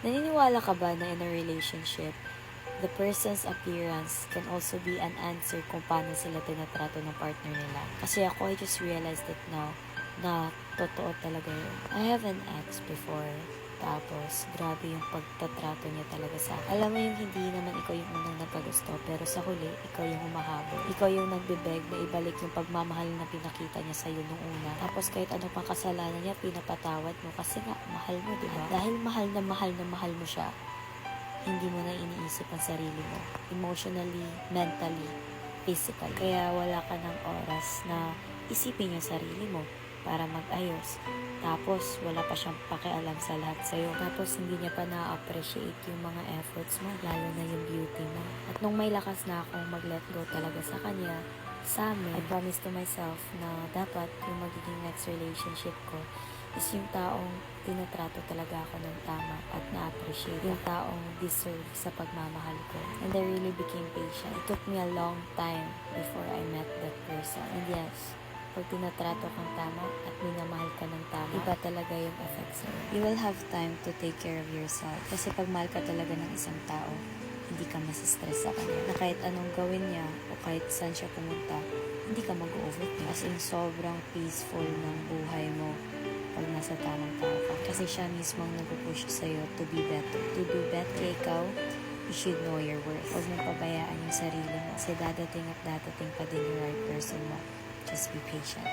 Naniniwala ka ba na in a relationship, the person's appearance can also be an answer kung paano sila tinatrato ng partner nila? Kasi ako, I just realized it now na totoo talaga yun. I have an ex before, tapos grabe yung pagtatrato niya talaga sa akin. Alam mo yung hindi naman ikaw yung unang nagkagusto, pero sa huli, ikaw yung humahabol. Ikaw yung nagbibeg na ibalik yung pagmamahal na pinakita niya sa'yo nung una. Tapos kahit ano pang kasalanan niya, pinapatawad mo kasi nga, mahal mo, diba? Dahil mahal na mahal mo siya, hindi mo na iniisip ang sarili mo. Emotionally, mentally, physically. Kaya wala ka ng oras na isipin yung sarili mo para mag-ayos. Tapos, wala pa siyang pakialam sa lahat sa'yo. Tapos, hindi niya pa na-appreciate yung mga efforts mo, lalo na yung beauty mo. At nung may lakas na akong mag-let go talaga sa kanya, sa amin, I promised to myself na dapat yung magiging next relationship ko is yung taong tinatrato talaga ako ng tama at na-appreciate. Yung taong deserve sa pagmamahal ko. And I really became patient. It took me a long time before I met that person. And yes, pag tinatrato kang tama at minamahal ka ng tama, iba talaga yung effect sa'yo. You will have time to take care of yourself. Kasi pag mahal ka talaga ng isang tao, hindi ka masistress sa kanya. Na kahit anong gawin niya o kahit saan siya pumunta, hindi ka mag-overthink. As in, sobrang peaceful ng buhay mo pag nasa tamang tao ka. Kasi siya mismo ang nag-push sa'yo to be better. To do better. Kaya ikaw, you should know your worth. Huwag mong pabayaan yung sarili mo. Kasi dadating at dadating pa din yung right person mo. Just be patient.